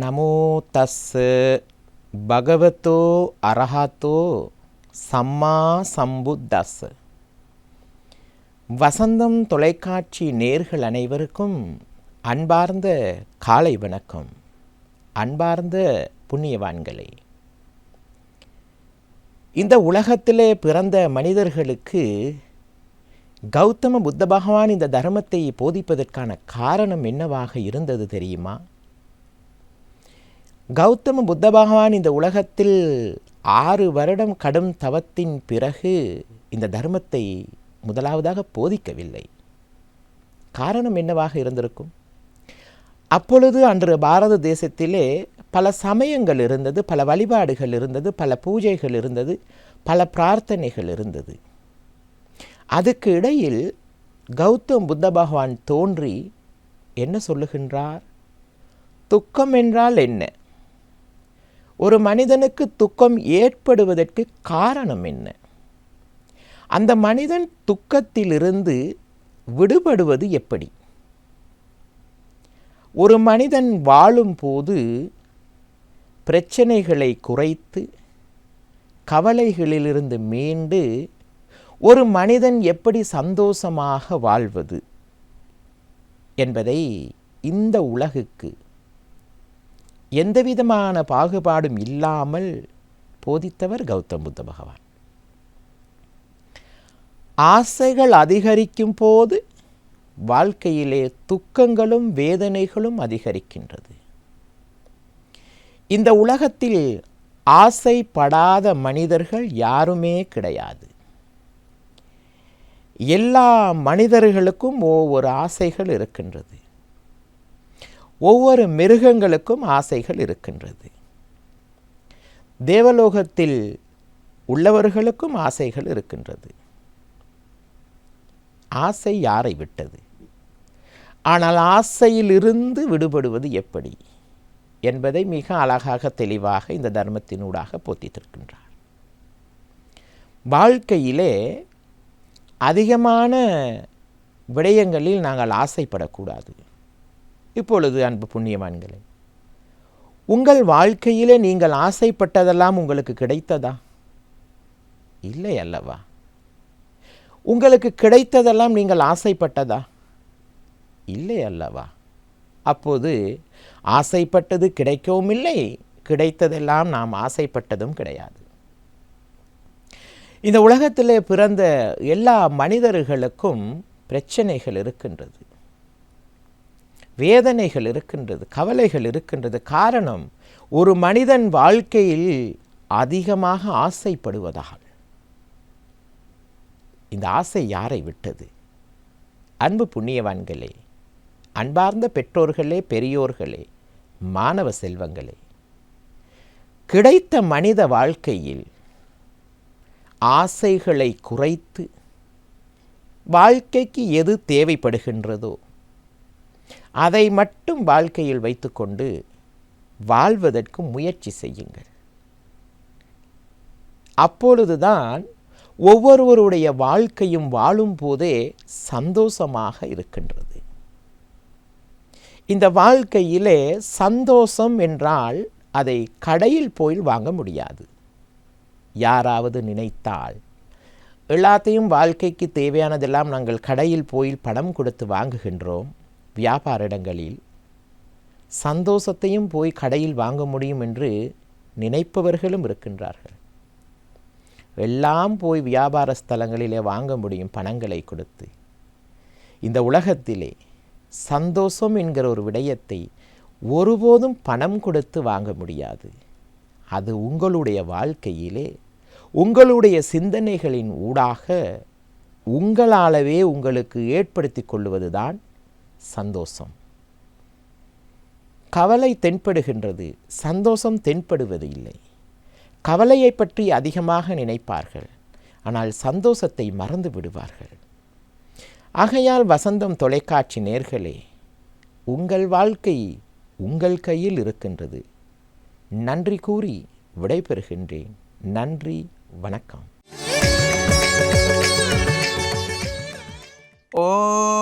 நமோ தஸ்ஸ பகவதோ அரஹதோ சம்மா சம்புத்தஸ்ஸ. வசந்தம் தொலைக்காட்சி நேர்கள் அனைவருக்கும் அன்பார்ந்த காலை வணக்கம். அன்பார்ந்த புண்ணியவான்களே, இந்த உலகத்திலே பிறந்த மனிதர்களுக்கு கௌதம புத்த பகவான் இந்த தர்மத்தை போதிப்பதற்கான காரணம் என்னவாக இருந்தது தெரியுமா? கௌதம புத்த பகவான் இந்த உலகத்தில் 6 வருடம் கடும் தவத்தின் பிறகு இந்த தர்மத்தை முதலாவதாக போதிக்கவில்லை. காரணம் என்னவாக இருந்திருக்கும்? அப்பொழுது அன்று பாரத தேசத்திலே பல சமயங்கள் இருந்தது, பல வழிபாடுகள் இருந்தது, பல பூஜைகள் இருந்தது, பல பிரார்த்தனைகள் இருந்தது. அதுக்கு இடையில் கௌதம் புத்த பகவான் தோன்றி என்ன சொல்லுகின்றார்? துக்கம் என்றால் என்ன? ஒரு மனிதனுக்கு துக்கம் ஏற்படுவதற்கு காரணம் என்ன? அந்த மனிதன் துக்கத்திலிருந்து விடுபடுவது எப்படி? ஒரு மனிதன் வாழும்போது பிரச்சனைகளை குறைத்து கவலைகளிலிருந்து மீண்டு ஒரு மனிதன் எப்படி சந்தோஷமாக வாழ்வது என்பதை இந்த உலகுக்கு எந்தவிதமான பாகுபாடும் இல்லாமல் போதித்தவர் கௌதம் புத்த பகவான். ஆசைகள் அதிகரிக்கும் போது வாழ்க்கையிலே துக்கங்களும் வேதனைகளும் அதிகரிக்கின்றது. இந்த உலகத்தில் ஆசைப்படாத மனிதர்கள் யாருமே கிடையாது. எல்லா மனிதர்களுக்கும் ஒவ்வொரு ஆசைகள் இருக்கின்றது. ஒவ்வொரு மிருகங்களுக்கும் ஆசைகள் இருக்கின்றது. தேவலோகத்தில் உள்ளவர்களுக்கும் ஆசைகள் இருக்கின்றது. ஆசை யாரை விட்டது? ஆனால் ஆசையிலிருந்து விடுபடுவது எப்படி என்பதை மிக அழகாக தெளிவாக இந்த தர்மத்தினூடாக போதித்திருக்கின்றார். வாழ்க்கையிலே அதிகமான விடயங்களில் நாங்கள் ஆசைப்படக்கூடாது. இப்பொழுது அன்பு புண்ணியவான்களே, உங்கள் வாழ்க்கையிலே நீங்கள் ஆசைப்பட்டதெல்லாம் உங்களுக்கு கிடைத்ததா? இல்லை அல்லவா? உங்களுக்கு கிடைத்ததெல்லாம் நீங்கள் ஆசைப்பட்டதா? இல்லை அல்லவா? அப்போது ஆசைப்பட்டது கிடைக்கவும் இல்லை, கிடைத்ததெல்லாம் நாம் ஆசைப்பட்டதும் கிடையாது. இந்த உலகத்திலே பிறந்த எல்லா மனிதர்களுக்கும் பிரச்சனைகள் இருக்கின்றது, வேதனைகள் இருக்கின்றது, கவலைகள் இருக்கின்றது. காரணம், ஒரு மனிதன் வாழ்க்கையில் அதிகமாக ஆசைப்படுவதால். இந்த ஆசை யாரை விட்டது? அன்பு புண்ணியவான்களே, அன்பார்ந்த பெற்றோர்களே, பெரியோர்களே, மாணவ செல்வங்களே, கிடைத்த மனித வாழ்க்கையில் ஆசைகளை குறைத்து வாழ்க்கைக்கு எது தேவைப்படுகின்றதோ அதை மட்டும் வாழ்க்கையில் வைத்துக்கொண்டு வாழ்வதற்கு முயற்சி செய்யுங்கள். அப்பொழுதுதான் ஒவ்வொருவருடைய வாழ்க்கையும் வாழும் போதே சந்தோஷமாக இருக்கின்றது. இந்த வாழ்க்கையிலே சந்தோஷம் என்றால் அதை கடையில் போய் வாங்க முடியாது. யாராவது நினைத்தால் எல்லாத்தையும் வாழ்க்கைக்கு தேவையானதெல்லாம் நாங்கள் கடையில் போய் பணம் கொடுத்து வாங்குகின்றோம். வியாபார இடங்களில் சந்தோஷத்தையும் போய் கடையில் வாங்க முடியும் என்று நினைப்பவர்களும் இருக்கின்றார்கள். எல்லாம் போய் வியாபார ஸ்தலங்களிலே வாங்க முடியும் பணங்களை கொடுத்து. இந்த உலகத்திலே சந்தோஷம் என்கிற ஒரு விடயத்தை ஒருபோதும் பணம் கொடுத்து வாங்க முடியாது. அது உங்களுடைய வாழ்க்கையிலே உங்களுடைய சிந்தனைகளின் ஊடாக உங்களாலவே உங்களுக்கு ஏற்படுத்தி கொள்வதுதான் சந்தோஷம். கவலை தென்படுகின்றது, சந்தோஷம் தென்படுவது இல்லை. கவலையை பற்றி அதிகமாக நினைப்பார்கள், ஆனால் சந்தோஷத்தை மறந்து விடுவார்கள். ஆகையால் வசந்தம் தொலைக்காட்சி நேர்களே, உங்கள் வாழ்க்கை உங்கள் கையில் இருக்கின்றது. நன்றி கூறி விடைபெறுகின்றேன். நன்றி, வணக்கம். ஓம்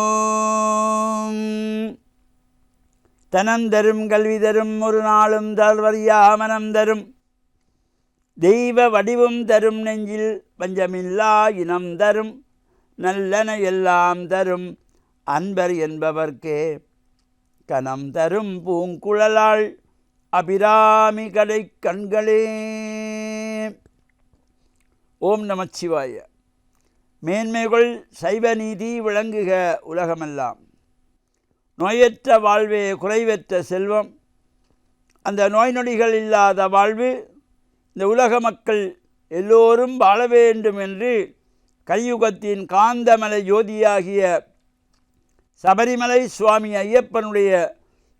தனந்தரும் கல்வி தரும் ஒரு நாளும் தளர்வறியா மனம் தரும் தெய்வ வடிவும் தரும் நெஞ்சில் பஞ்சமில்லா இனம் தரும் நல்லன எல்லாம் தரும் அன்பர் என்பவர்க்கே கனம் தரும் பூங்குழலாள் அபிராமி கடை கண்களே. ஓம் நமச்சிவாய. மேன்மைகள் சைவ நீதி விளங்குக உலகமெல்லாம். நோயற்ற வாழ்வே குறைவற்ற செல்வம். அந்த நோய் நொடிகள் இல்லாத வாழ்வு இந்த உலக மக்கள் எல்லோரும் வாழ வேண்டும் என்று கலியுகத்தின் காந்தமலை ஜோதியாகிய சபரிமலை சுவாமி ஐயப்பனுடைய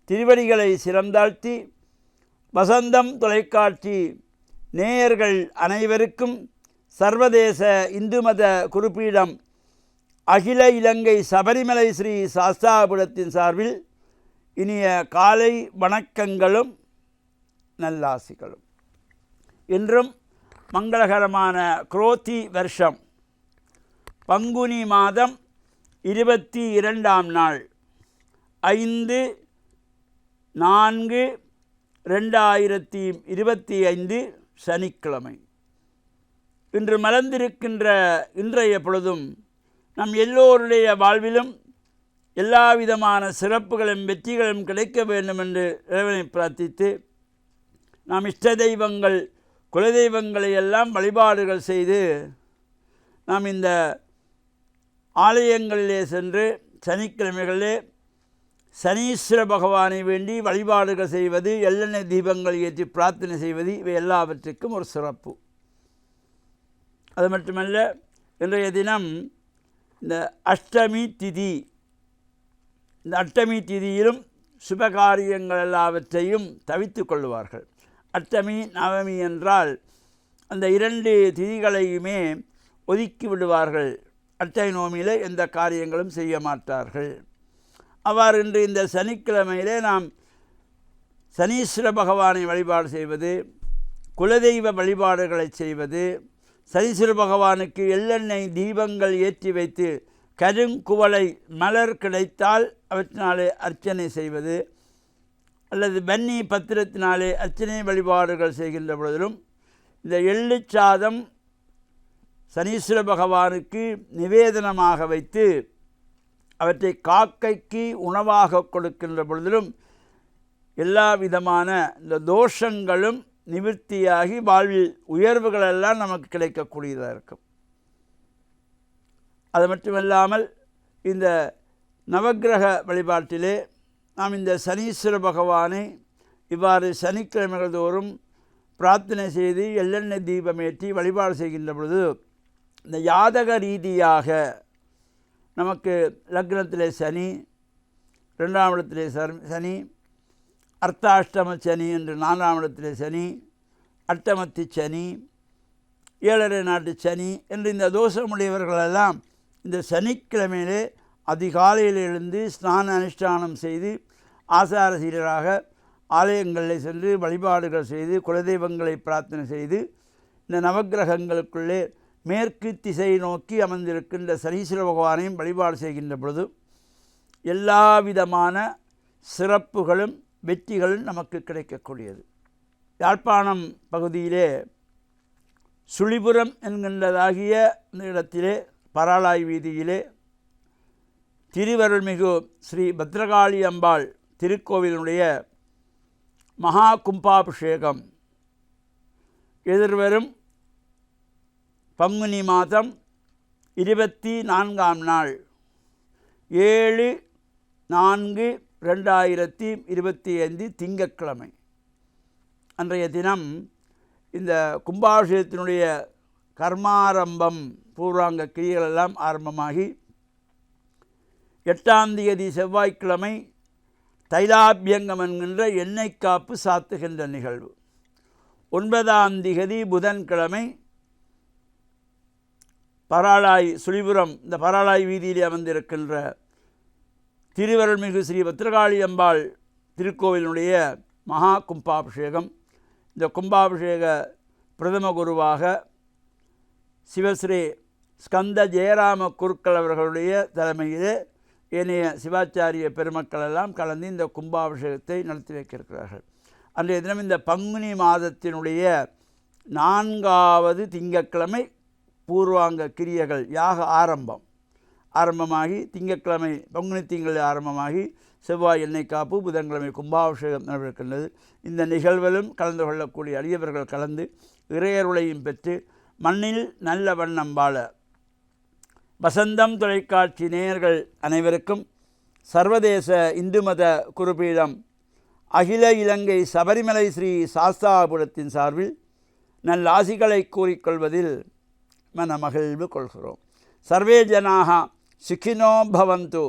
திருவடிகளை சிறந்தாழ்த்தி வசந்தம் தொலைக்காட்சி நேயர்கள் அனைவருக்கும் சர்வதேச இந்து மத குறிப்பீடம் அகில இலங்கை சபரிமலை ஸ்ரீ சாஸ்தாபுரத்தின் சார்பில் இனிய காலை வணக்கங்களும் நல்லாசிகளும். இன்றும் மங்களகரமான குரோதி வருஷம் பங்குனி மாதம் 22ஆம் நாள் 5/4/2025 சனிக்கிழமை. இன்று மலர்ந்திருக்கின்ற இன்றைய பொழுதும் நம் எல்லோருடைய வாழ்விலும் எல்லா விதமான சிறப்புகளும் வெற்றிகளும் கிடைக்க வேண்டும் என்று இறைவனை பிரார்த்தித்து நாம் இஷ்ட தெய்வங்கள் குலதெய்வங்களை எல்லாம் வழிபாடுகள் செய்து நாம் இந்த ஆலயங்களிலே சென்று சனிக்கிழமைகளிலே சனீஸ்வர பகவானை வேண்டி வழிபாடுகள் செய்வது, எள்ளெண்ணெய் தீபங்கள் ஏற்றி பிரார்த்தனை செய்வது, இவை எல்லாவற்றுக்கும் ஒரு சிறப்பு. அது மட்டுமல்ல, இன்றைய தினம் இந்த அஷ்டமி திதி. இந்த அஷ்டமி திதியிலும் சுபகாரியங்கள் எல்லாவற்றையும் தவித்து கொள்வார்கள். அஷ்டமி நவமி என்றால் அந்த 2 திதிகளையுமே ஒதுக்கி விடுவார்கள். அஷ்டமி நவமியில் எந்த காரியங்களும் செய்ய மாட்டார்கள். அவ்வாறு இன்று இந்த சனிக்கிழமையிலே நாம் சனீஸ்வர பகவானை வழிபாடு செய்வது, குலதெய்வ வழிபாடுகளை செய்வது, சனீஸ்வர பகவானுக்கு எள்ளெண்ணெய் தீபங்கள் ஏற்றி வைத்து கருங்குவளை மலர் கிடைத்தால் அவற்றினாலே அர்ச்சனை செய்வது, அல்லது பன்னி பத்திரத்தினாலே அர்ச்சனை வழிபாடுகள் செய்கின்ற பொழுதிலும் இந்த எள்ளு சாதம் சனீஸ்வர பகவானுக்கு நிவேதனமாக வைத்து அவற்றை காக்கைக்கு உணவாக கொடுக்கின்ற பொழுதிலும் எல்லா விதமான இந்த தோஷங்களும் நிவர்த்தியாகி வாழ்வில் உயர்வுகளெல்லாம் நமக்கு கிடைக்கக்கூடியதாக இருக்கும். அது மட்டுமல்லாமல் இந்த நவக்கிரக வழிபாட்டிலே நாம் இந்த சனீஸ்வர பகவானை இவ்வாறு சனிக்கிழமைகள் தோறும் பிரார்த்தனை செய்து எள்ளெண்ணெய் தீபமேற்றி வழிபாடு செய்கின்ற பொழுது இந்த ஜாதக ரீதியாக நமக்கு லக்னத்திலே சனி, 2ஆம் இடத்திலே சனி, அர்த்தாஷ்டம சனி என்று 4ஆம் இடத்திலே சனி, அட்டமத்தி சனி, 7.5 நாட்டு சனி என்று இந்த தோஷமுடையவர்களெல்லாம் இந்த சனிக்கிழமையிலே அதிகாலையில் எழுந்து ஸ்நான அனுஷ்டானம் செய்து ஆசார சீரராக ஆலயங்களில் சென்று வழிபாடுகள் செய்து குலதெய்வங்களை பிரார்த்தனை செய்து இந்த நவக்கிரகங்களுக்குள்ளே மேற்கு திசை நோக்கி அமர்ந்திருக்கின்ற சனீஸ்வர பகவானையும் வழிபாடு செய்கின்ற பொழுது எல்லா விதமான சிறப்புகளும் வெற்றிகளும் நமக்கு கிடைக்கக்கூடியது. யாழ்ப்பாணம் பகுதியிலே சுழிபுரம் என்கின்றதாகிய இந்த இடத்திலே பராளாய் வீதியிலே திருவருள்மிகு ஸ்ரீ பத்ரகாளி அம்பாள் திருக்கோவிலுடைய மகா கும்பாபிஷேகம் எதிர்வரும் பங்குனி மாதம் 24ஆம் நாள் 7/4/2025 திங்கட்கிழமை அன்றைய தினம் இந்த கும்பாபிஷேகத்தினுடைய கர்மாரம்பம் பூர்வாங்க கிரியைகள் எல்லாம் ஆரம்பமாகி 8ஆம் தேதி செவ்வாய்க்கிழமை தைலாபியங்கம் என்கின்ற எண்ணெய் காப்பு சாத்துகின்ற நிகழ்வு. 9ஆம் தேதி புதன்கிழமை பராளாய் சுழிபுரம் இந்த பராளாய் வீதியிலே அமர்ந்திருக்கின்ற திருவருள்மிகு ஸ்ரீ பத்ரகாளி அம்பாள் திருக்கோவிலுடைய மகா கும்பாபிஷேகம். இந்த கும்பாபிஷேக பிரதம குருவாக சிவஸ்ரீ ஸ்கந்த ஜெயராம குருக்கள் அவர்களுடைய தலைமையிலே ஏனைய சிவாச்சாரிய பெருமக்கள் எல்லாம் கலந்து இந்த கும்பாபிஷேகத்தை நடத்தி வைக்கிறார்கள். அன்றைய தினம் இந்த பங்குனி மாதத்தினுடைய 4வது திங்கட்கிழமை பூர்வாங்க கிரியைகள் யாக ஆரம்பமாகி திங்கட்கிழமை பங்குனி திங்கள் ஆரம்பமாகி செவ்வாய் எண்ணெய் காப்பு, புதன்கிழமை கும்பாபிஷேகம் நடைபெறுகின்றது. இந்த நிகழ்விலும் கலந்து கொள்ளக்கூடிய அடியவர்கள் கலந்து இறையருளையும் பெற்று மண்ணில் நல்ல வண்ணம் வாழ வசந்தம் தொலைக்காட்சி நேயர்கள் அனைவருக்கும் சர்வதேச இந்து மத குருபீடம் அகில இலங்கை சபரிமலை ஸ்ரீ சாஸ்தாபுரத்தின் சார்பில் நல்லாசிகளை கூறிக்கொள்வதில் மனமகிழ்வு கொள்கிறோம். சர்வே ஜனாக சுகினோ பவந்து,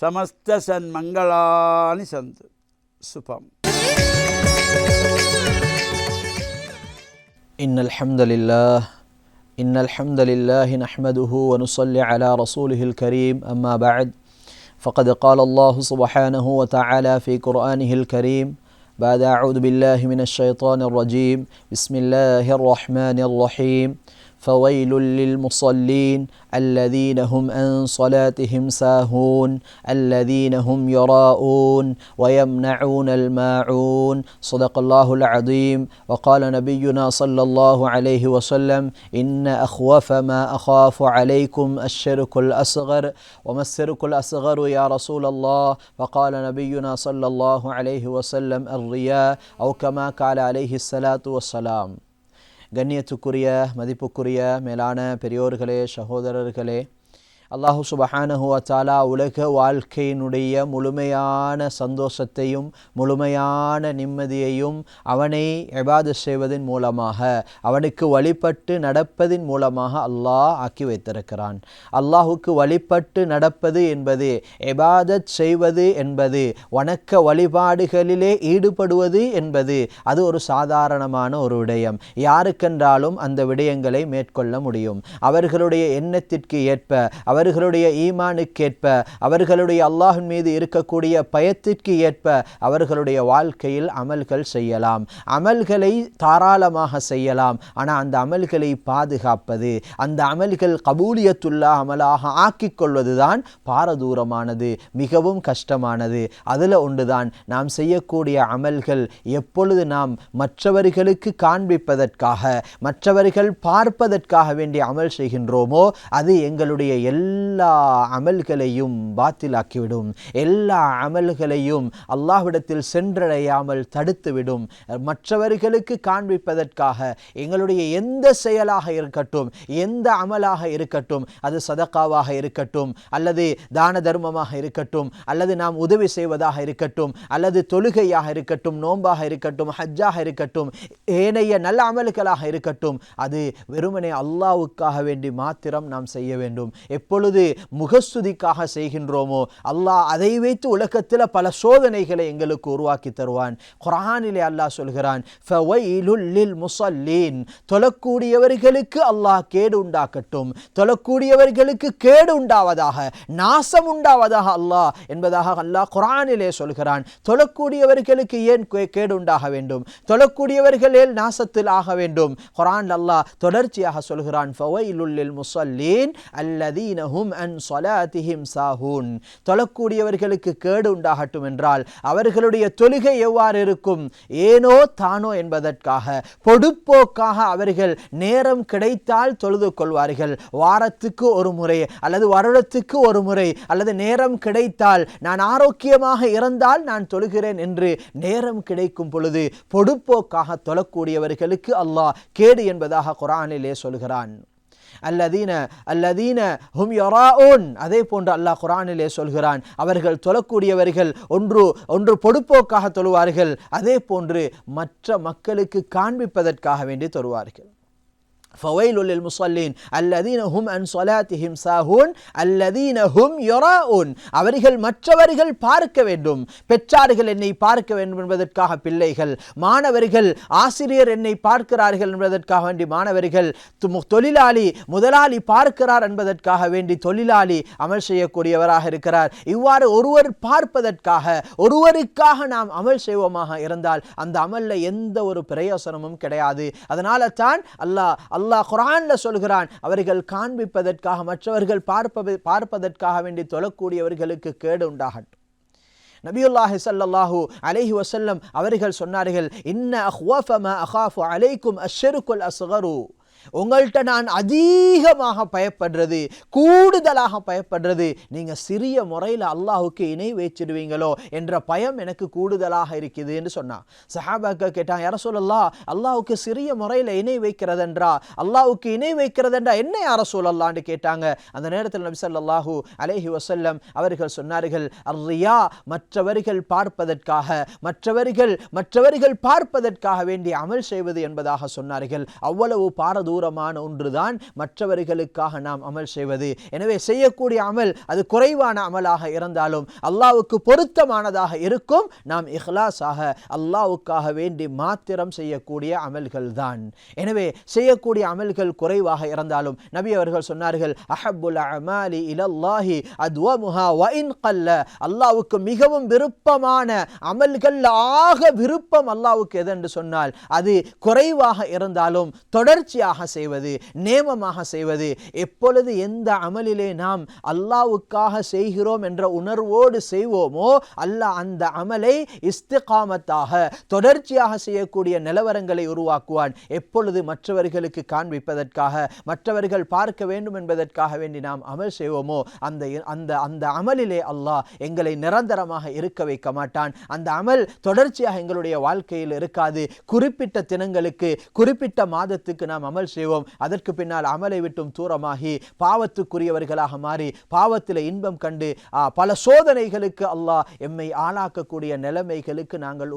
சமஸ்த சன்மங்களானி சந்து. சுபம். innal hamdalillah nahmaduhu wa nusalli ala rasulihil kareem, amma ba'd. فقد قال الله سبحانه وتعالى في قرآنه الكريم بعد أعوذ بالله من الشيطان الرجيم بسم الله الرحمن الرحيم فويل للمصلين الذين هم عن صلاتهم ساهون الذين هم يراءون ويمنعون الماعون صدق الله العظيم. وقال نبينا صلى الله عليه وسلم إن أخوف ما أخاف عليكم الشرك الأصغر وما الشرك الأصغر يا رسول الله؟ فقال نبينا صلى الله عليه وسلم الرياء أو كما قال عليه الصلاة والسلام. கண்ணியத்துக்குரிய மதிப்புக்குரிய மேலான பெரியோர்களே, சகோதரர்களே, அல்லாஹு சுபஹானஹு வ தஆலா உலக வாழ்க்கையினுடைய முழுமையான சந்தோஷத்தையும் முழுமையான நிம்மதியையும் அவனை இபாதத் செய்வதன் மூலமாக, அவனுக்கு வழிபட்டு நடப்பதின் மூலமாக அல்லாஹ் ஆக்கி வைத்திருக்கிறான். அல்லாஹுக்கு வழிபட்டு நடப்பது என்பது, இபாதத் செய்வது என்பது, வணக்க வழிபாடுகளிலே ஈடுபடுவது என்பது அது ஒரு சாதாரணமான ஒரு விடயம். யாருக்கென்றாலும் அந்த விடயங்களை மேற்கொள்ள முடியும். அவர்களுடைய எண்ணத்திற்கு ஏற்ப, அவர்களுடைய ஈமானுக்கேற்ப, அவர்களுடைய அல்லாஹ்வின் மீது இருக்கக்கூடிய பயத்திற்கு ஏற்ப அவர்களுடைய வாழ்க்கையில் அமல்கள் செய்யலாம். அமல்களை தாராளமாக செய்யலாம். ஆனால் அந்த அமல்களை பாதுகாப்பது, அந்த அமல்கள் கபூலியத்துல்லா அமலாக ஆக்கிக் கொள்வதுதான் பாரதூரமானது, மிகவும் கஷ்டமானது. அதில் ஒன்றுதான் நாம் செய்யக்கூடிய அமல்கள். எப்பொழுது நாம் மற்றவர்களுக்கு காண்பிப்பதற்காக, மற்றவர்கள் பார்ப்பதற்காக வேண்டிய அமல் செய்கின்றோமோ அது எங்களுடைய எல்லா அமல்களையும் பாத்திலாக்கிவிடும். எல்லா அமல்களையும் அல்லாஹ்விடத்தில் சென்றடையாமல் தடுத்துவிடும். மற்றவர்களுக்கு காண்பிப்பதற்காக எங்களுடைய எந்த செயலாக இருக்கட்டும், எந்த அமலாக இருக்கட்டும், அது சதகாவாக இருக்கட்டும், அல்லது தான தர்மமாக இருக்கட்டும், அல்லது நாம் உதவி செய்வதாக இருக்கட்டும், அல்லது தொழுகையாக இருக்கட்டும், நோன்பாக இருக்கட்டும், ஹஜ்ஜாக இருக்கட்டும், ஏனைய நல்ல அமல்களாக இருக்கட்டும், அது வெறுமனே அல்லாஹ்வுக்காக வேண்டி மாத்திரம் நாம் செய்ய வேண்டும். எப்பொழுது முகஸ்துதிக்காக செய்கின்றோமோ அல்லாஹ் அதை வைத்து உலகத்தில் பல சோதனைகளை எங்களுக்கு உருவாக்கி தருவான். குர்ஆனிலே அல்லாஹ் சொல்கிறான், ஃபவைலுல் லில் முஸல்லீன், தொழக்கூடியவர்களுக்கு அல்லாஹ் கேடு உண்டாக்கட்டும், தொழக்கூடியவர்களுக்கு கேடு உண்டாவதாக, நாசம் உண்டாவதாக அல்லாஹ் என்பதாக அல்லாஹ் குர்ஆனிலே சொல்கிறான். தொழக்கூடியவர்களுக்கு ஏன் கேடு உண்டாக வேண்டும்? தொழக்கூடியவர்கள் ஏன் நாசத்தில் ஆக வேண்டும்? குர்ஆன் அல்லாஹ் தொடர்ச்சியாக சொல்கிறான், ஃபவைலுல் லில் முஸல்லீன் அல்லதீன ஹும் அன் ஸலாத்திஹிம் சாஹூன். தொழக்கூடியவர்களுக்கு கேடு உண்டாகட்டும் என்றால் அவர்களுடைய தொழுகை எவ்வாறு இருக்கும்? ஏனோ தானோ என்பதற்காக, பொடுப்போக்காக அவர்கள் நேரம் கிடைத்தால் தொழுது கொள்வார்கள். வாரத்துக்கு ஒரு முறை அல்லது வருடத்துக்கு ஒரு முறை, அல்லது நேரம் கிடைத்தால், நான் ஆரோக்கியமாக இருந்தால் நான் தொழுகிறேன் என்று நேரம் கிடைக்கும் பொழுது பொடுப்போக்காக தொழக்கூடியவர்களுக்கு அல்லாஹ் கேடு என்பதாக குர்ஆனிலே சொல்கிறான். அல்லதீன ஹும் யராஊன், அதே போன்று அல்லாஹ் குர்ஆனிலே சொல்கிறான், அவர்கள் தொழக்கூடியவர்கள் ஒன்று பொடுப்போக்காக தொழுவார்கள், அதே போன்று மற்ற மக்களுக்கு காண்பிப்பதற்காக வேண்டி தொழுவார்கள். ஃபவைலுல் லில் முஸல்லீன் அல்லதீன ஹும் அன் ஸலாத்திஹிம் சாஹூன் அல்லதீன ஹும் யராஊன். அவர்கள் மற்றவர்கள் பார்க்க வேண்டும், பெற்றார்கள் என்னை பார்க்க வேண்டும் என்பதற்காக பிள்ளைகள், மாணவர்கள் ஆசிரியர் என்னை பார்க்கிறார்கள் என்பதற்காக வேண்டி மாணவர்கள், தொழிலாளி முதலாளி பார்க்கிறார் என்பதற்காக வேண்டி தொழிலாளி அமல் செய்யக்கூடியவராக இருக்கிறார். இவ்வாறு ஒருவர் பார்ப்பதற்காக, ஒருவருக்காக நாம் அமல் செய்வோமாக இருந்தால் அந்த அமல்ல எந்த ஒரு பிரயோசனமும் கிடையாது. அதனால தான் அல்லாஹ் அல்லாஹ் குர்ஆன்ல சொல்கிறான், அவர்கள் காண்பிப்பதற்காக மற்றவர்கள் பார்ப்பதற்காக வேண்டி தொழக்கூடியவர்களுக்கு கேடு உண்டாகட்டும். நபியுல்லாஹி ஸல்லல்லாஹு அலைஹி வஸல்லம் அவர்கள் சொன்னார்கள், இன்ன அஹ்வஃப மா அகாஃபு அலைக்கும் அஷ்ஷிருக்குல் அஸ்கரு, உங்கள்கிட்ட நான் அதிகமாக பயப்படுறது, கூடுதலாக பயப்படுறது, நீங்கள் சிறிய முறையில் அல்லாஹுக்கு இணை வைச்சிடுவீங்களோ என்ற பயம் எனக்கு கூடுதலாக இருக்குது என்று சொன்னான். சஹாபாக்கள் கேட்டான், யா ரசூலல்லாஹ், அல்லாஹுக்கு சிறிய முறையில் இணை வைக்கிறதென்றா, அல்லாஹுக்கு இணை வைக்கிறதென்றா என்ன யா ரசூலல்லாஹ்னு கேட்டாங்க. அந்த நேரத்தில் நபி ஸல்லல்லாஹு அலைஹி வஸல்லம் அவர்கள் சொன்னார்கள், அர்ரியா, மற்றவர்கள் பார்ப்பதற்காக மற்றவர்கள் பார்ப்பதற்காக வேண்டி அமல் செய்வது என்பதாக சொன்னார்கள். அவ்வளவு பாரதூரமான ஒன்றுதான் மற்றவர்களுக்காக நாம் அமல் செய்வது. எனவே செய்யக்கூடிய அமல் அது குறைவான அமலாக இருந்தாலும் அல்லாஹ்வுக்கு பொருத்தமானதாக இருக்கும். நாம் இஹ்லாஸாக அல்லாஹ்வுக்காக வேண்டி மாத்திரம் செய்யக்கூடிய அமல்கள் தான். எனவே செய்யக்கூடிய அமல்கள் குறைவாக இருந்தாலும் நபி அவர்கள் சொன்னார்கள், அஹப்புல் அமாலி இலல்லாஹி அத்வமுஹா வ இன் கல்ல, அல்லாஹ்வுக்கு மிகவும் விருப்பமான அமல்கள், ஆக விருப்பம் அல்லாஹ்வுக்கு எது என்று சொன்னால் அது குறைவாக இருந்தாலும் தொடர்ச்சியாக செய்வது, நேமமாக செய்வது. எப்பொழுது எந்த அமலிலே நாம் அல்லாஹ்வுக்காக செய்கிறோம் என்ற உணர்வோடு செய்வோமோ அல்லாஹ் அந்த அமலை இஸ்திகாமத்தாக தொடர்ச்சியாக செய்யக்கூடிய நிலவரங்களை உருவாக்குவான். எப்பொழுது மற்றவர்களுக்கு காண்பிப்பதற்காக, மற்றவர்கள் பார்க்க வேண்டும் என்பதற்காக வேண்டி நாம் அமல் செய்வோமோ அந்த அமலிலே அல்லாஹ் எங்களை நிரந்தரமாக இருக்க வைக்க மாட்டான். அந்த அமல் தொடர்ச்சியாக எங்களுடைய வாழ்க்கையில் இருக்காது. குறிப்பிட்ட தினங்களுக்கு, குறிப்பிட்ட மாதத்துக்கு நாம் அமல் செய்வோம். அதற்கு பின்னால் அமலை விட்டும் தூரமாகி பாவத்துக்குரியவர்களாக மாறி பாவத்தில் இன்பம் கண்டு பல சோதனைகளுக்கு அல்லாஹ் எம்மை ஆளாக்கக்கூடிய நிலைமைகளுக்கு நாங்கள்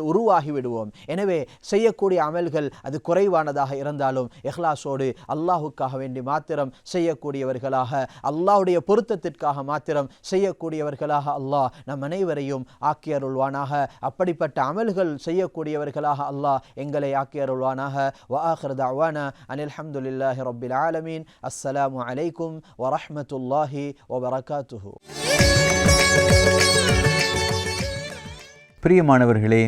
உருவாகி விடுவோம். எனவே செய்யக்கூடிய அமல்கள் அது குறைவானதாக இருந்தாலும் இஹ்லாஸோடு அல்லாஹுக்காக வேண்டி மாத்திரம் செய்யக்கூடியவர்களாக, அல்லாஹ்வுடைய பொருத்தத்திற்காக மாத்திரம் செய்யக்கூடியவர்களாக அல்லாஹ் நம் அனைவரையும் ஆக்கியருள்வானாக. அப்படிப்பட்ட அமல்கள் செய்யக்கூடியவர்களாக அல்லாஹ் எங்களை ஆக்கியருள்வானாக. وآخر دعوانا أن الحمد لله رب العالمين. السلام عليكم ورحمة الله وبركاته. பிரியமானவர்களே,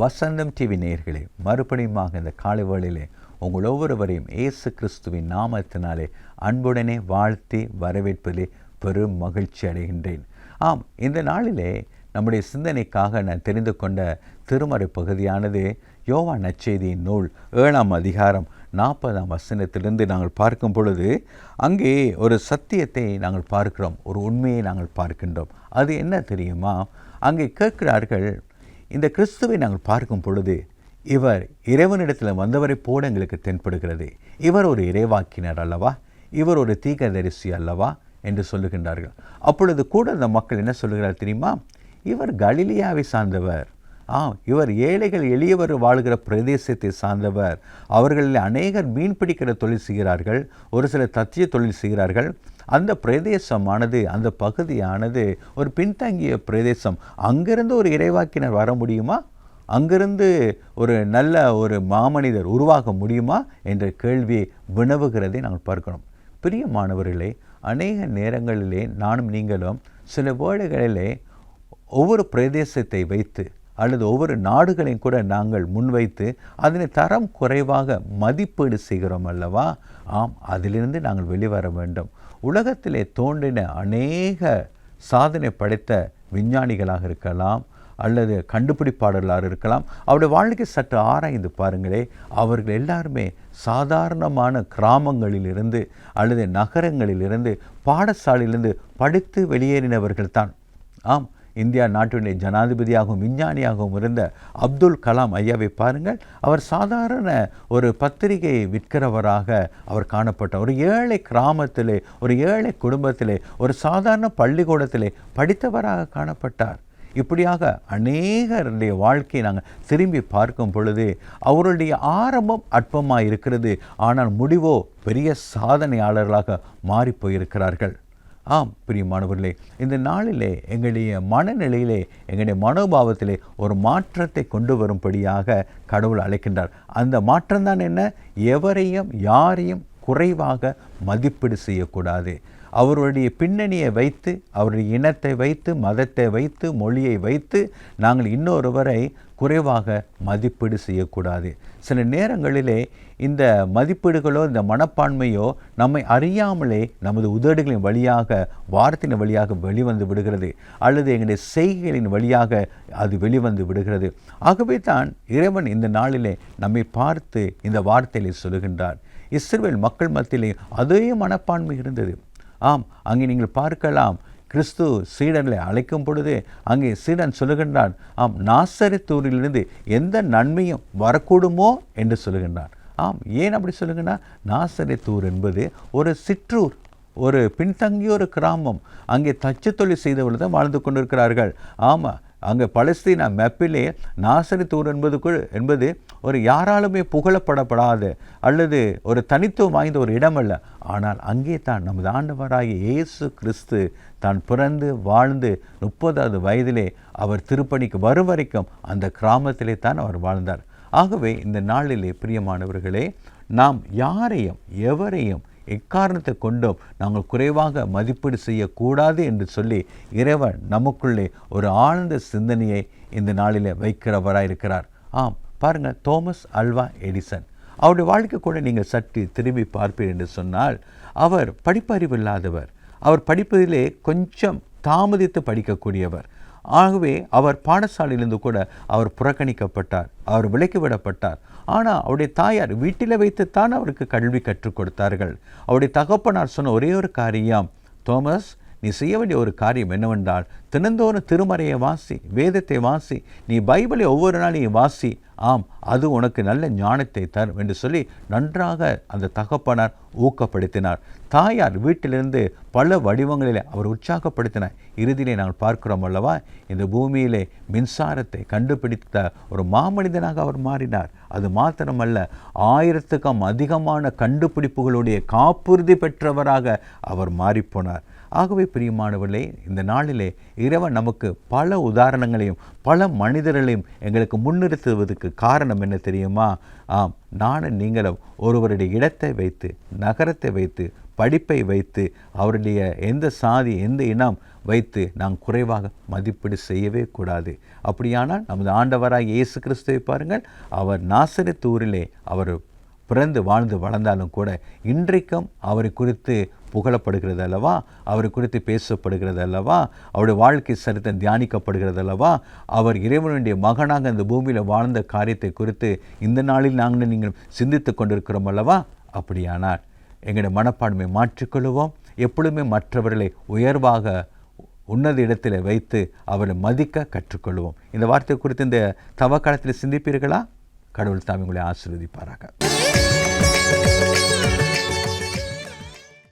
வசந்தம் டிவி நேயர்களே, மறுபடியுமாக இந்த காலை வேளையிலே உங்கள் ஒவ்வொருவரையும் இயேசு கிறிஸ்துவின் நாமத்தினாலே அன்புடனே வாழ்த்தி வரவேற்பதிலே பெரும் மகிழ்ச்சி அடைகின்றேன். ஆம், இந்த நாளிலே நம்முடைய சிந்தனைக்காக நான் தெரிந்து கொண்ட திருமறை பகுதியானது யோவான் நற்செய்தியின் நூல் 7ஆம் அதிகாரம் 40ஆம் வசனத்திலிருந்து நாங்கள் பார்க்கும் பொழுது அங்கே ஒரு சத்தியத்தை நாங்கள் பார்க்கிறோம், ஒரு உண்மையை நாங்கள் பார்க்கின்றோம். அது என்ன தெரியுமா? அங்கே கேட்கிறார்கள், இந்த கிறிஸ்துவை நாங்கள் பார்க்கும் பொழுது இவர் இறைவனிடத்தில் வந்தவரை போல எங்களுக்கு தென்படுகிறது. இவர் ஒரு இறைவாக்கினர் அல்லவா, இவர் ஒரு தீர்க்கதரிசி அல்லவா என்று சொல்லுகின்றார்கள். அப்பொழுது கூட அந்த மக்கள் என்ன சொல்லுகிறார் தெரியுமா? இவர் கலிலியாவை சார்ந்தவர், இவர் ஏழைகள் எளியவர் வாழ்கிற பிரதேசத்தை சார்ந்தவர், அவர்களில் அநேகர் மீன் பிடிக்கிற தொழில் செய்கிறார்கள், ஒரு சிலர் தத்திய தொழில் செய்கிறார்கள். அந்த பிரதேசமானது, அந்த பகுதியானது ஒரு பின்தங்கிய பிரதேசம். அங்கிருந்து ஒரு இறைவாக்கினர் வர முடியுமா? அங்கிருந்து ஒரு நல்ல ஒரு மாமனிதர் உருவாக முடியுமா என்ற கேள்வியை வினவுகிறதை நாங்கள் பார்க்கிறோம். பிரியமானவர்களே, அநேக நேரங்களிலே நானும் நீங்களும் சில வேளைகளிலே ஒவ்வொரு பிரதேசத்தை வைத்து அல்லது ஒவ்வொரு நாடுகளையும் கூட நாங்கள் முன்வைத்து அதனை தரம் குறைவாக மதிப்பீடு செய்கிறோம் அல்லவா? ஆம், அதிலிருந்து நாங்கள் வெளிவர வேண்டும். உலகத்திலே தோன்றின அநேக சாதனை படைத்த விஞ்ஞானிகளாக இருக்கலாம் அல்லது கண்டுபிடிப்பாளர்களாக இருக்கலாம், அவருடைய வாழ்க்கை சற்று ஆராய்ந்து பாருங்களே. அவர்கள் எல்லாருமே சாதாரணமான கிராமங்களிலிருந்து அல்லது நகரங்களிலிருந்து பாடசாலையிலிருந்து படித்து வெளியேறினவர்கள் தான். ஆம், இந்தியா நாட்டினுடைய ஜனாதிபதியாகவும் விஞ்ஞானியாகவும் இருந்த அப்துல் கலாம் ஐயாவை பாருங்கள். அவர் சாதாரண ஒரு பத்திரிகை விற்கிறவராக அவர் காணப்பட்டார். ஒரு ஏழை கிராமத்திலே, ஒரு ஏழை குடும்பத்திலே, ஒரு சாதாரண பள்ளிக்கூடத்திலே படித்தவராக காணப்பட்டார். இப்படியாக அநேகருடைய வாழ்க்கையை நாங்கள் திரும்பி பார்க்கும் பொழுது அவருடைய ஆரம்பம் அற்பமாக இருக்கிறது, ஆனால் முடிவோ பெரிய சாதனையாளர்களாக மாறிப்போயிருக்கிறார்கள். ஆம் பிரியமானவர்களே, இந்த நாளிலே எங்களுடைய மனநிலையிலே, எங்களுடைய மனோபாவத்திலே ஒரு மாற்றத்தை கொண்டு வரும்படியாக கடவுள் அழைக்கின்றார். அந்த மாற்றம்தான் என்ன? எவரையும் யாரையும் குறைவாக மதிப்பீடு செய்யக்கூடாது. அவருடைய பின்னணியை வைத்து, அவருடைய இனத்தை வைத்து, மதத்தை வைத்து, மொழியை வைத்து நாங்கள் இன்னொருவரை குறைவாக மதிப்பீடு செய்யக்கூடாது. சில நேரங்களிலே இந்த மதிப்பீடுகளோ இந்த மனப்பான்மையோ நம்மை அறியாமலே நமது உதடுகளின் வழியாக, வார்த்தையின் வழியாக வெளிவந்து விடுகிறது, அல்லது எங்களுடைய செய்கைகளின் வழியாக அது வெளிவந்து விடுகிறது. ஆகவே தான் இறைவன் இந்த நாளிலே நம்மை பார்த்து இந்த வார்த்தையை சொல்லுகின்றார். இஸ்ரவேல் மக்கள் மத்தியிலே அதே மனப்பான்மை இருந்தது. ஆம், அங்கே நீங்கள் பார்க்கலாம், கிறிஸ்து சீடனை அழைக்கும் பொழுது அங்கே சீடன் சொல்லுகின்றான், ஆம், நாசரேத்தூரிலிருந்து எந்த நன்மையும் வரக்கூடுமோ என்று சொல்லுகின்றான். ஆம், ஏன் அப்படி சொல்லுங்கன்னா, நாசரேத்தூர் என்பது ஒரு சிற்றூர், ஒரு பின்தங்கிய ஒரு கிராமம். அங்கே தச்சு தொழில் செய்தவர்கள் தான் வாழ்ந்து கொண்டிருக்கிறார்கள். ஆமாம், அங்கே பலஸ்தீனா மெப்பிலே நாசரேத்தூர் என்பது ஒரு யாராலுமே புகழப்படப்படாத அல்லது ஒரு தனித்துவம் வாய்ந்த ஒரு இடம் அல்ல. ஆனால் அங்கே தான் நமது ஆண்டவராகிய இயேசு கிறிஸ்து தான் பிறந்து வாழ்ந்து 30வது வயதிலே அவர் திருப்பணிக்கு வரும் வரைக்கும் அந்த கிராமத்திலே தான் அவர் வாழ்ந்தார். ஆகவே இந்த நாளிலே பிரியமானவர்களே, நாம் யாரையும் எவரையும் எக்காரணத்தை கொண்டும் நாங்கள் குறைவாக மதிப்பீடு செய்யக்கூடாது என்று சொல்லி இறைவன் நமக்குள்ளே ஒரு ஆழ்ந்த சிந்தனையை இந்த நாளில் வைக்கிறவராக இருக்கிறார். ஆம், பாருங்கள், தாமஸ் ஆல்வா எடிசன், அவருடைய வாழ்க்கை கூட நீங்கள் சற்று திரும்பி பார்ப்பீர் என்று சொன்னால், அவர் படிப்பறிவு இல்லாதவர், அவர் படிப்பதிலே கொஞ்சம் தாமதித்து படிக்கக்கூடியவர். ஆகவே அவர் பாடசாலையிலிருந்து கூட அவர் புறக்கணிக்கப்பட்டார், அவர் விலக்கிவிடப்பட்டார். ஆனால் அவருடைய தாயார் வீட்டில் வைத்துத்தான் அவருக்கு கல்வி கற்றுக் கொடுத்தார்கள். அவருடைய தகப்பனார் சொன்ன ஒரே ஒரு காரியம், தாமஸ், நீ செய்ய வேண்டிய ஒரு காரியம் என்னவென்றால், தினந்தோறும் திருமறையை வாசி, வேதத்தை வாசி, நீ பைபிளை ஒவ்வொரு நாளையும் வாசி, ஆம், அது உனக்கு நல்ல ஞானத்தை தரும் என்று சொல்லி நன்றாக அந்த தகப்பனார் ஊக்கப்படுத்தினார். தாயார் வீட்டிலிருந்து பல வடிவங்களில் அவர் உற்சாகப்படுத்தினார். இறுதியிலே நாங்கள் பார்க்கிறோம் அல்லவா, இந்த பூமியிலே மின்சாரத்தை கண்டுபிடித்த ஒரு மாமனிதனாக அவர் மாறினார். அது மாத்திரமல்ல, 1000க்கும் அதிகமான கண்டுபிடிப்புகளுடைய காப்புறுதி பெற்றவராக அவர் மாறிப்போனார். ஆகவே பிரியமானவர்களே, இந்த நாளிலே இறைவன் நமக்கு பல உதாரணங்களையும் பல மனிதர்களையும் எங்களுக்கு முன்னிறுத்துவதற்கு காரணம் என்ன தெரியுமா? ஆம், நானும் நீங்களும் ஒருவருடைய இடத்தை வைத்து, நகரத்தை வைத்து, படிப்பை வைத்து, அவருடைய எந்த சாதி எந்த இனம் வைத்து நாம் குறைவாக மதிப்பீடு செய்யவே கூடாது. அப்படியானால் நமது ஆண்டவராக இயேசு கிறிஸ்துவை பாருங்கள், அவர் நாசரேத்தூரிலே அவர் பிறந்து வாழ்ந்து வளர்ந்தாலும் கூட இன்றைக்கும் அவரை குறித்து புகழப்படுகிறது அல்லவா, அவரை குறித்து பேசப்படுகிறது அல்லவா, அவருடைய வாழ்க்கை சரித்திரம் தியானிக்கப்படுகிறது அல்லவா, அவர் இறைவனுடைய மகனாக இந்த பூமியில் வாழ்ந்த காரியத்தை குறித்து இந்த நாளில் நீங்கள் சிந்தித்து கொண்டிருக்கிறோம் அல்லவா. அப்படியானால் எங்களுடைய மனப்பான்மை மாற்றிக்கொள்வோம். எப்பொழுதுமே மற்றவர்களை உயர்வாக உன்னத இடத்தில் வைத்து அவரை மதிக்க கற்றுக்கொள்வோம். இந்த வார்த்தை குறித்து இந்த தவக்காலத்தில் சிந்திப்பீர்களா? கடவுள் தாம் உங்களை ஆசீர்வதிப்பாராக.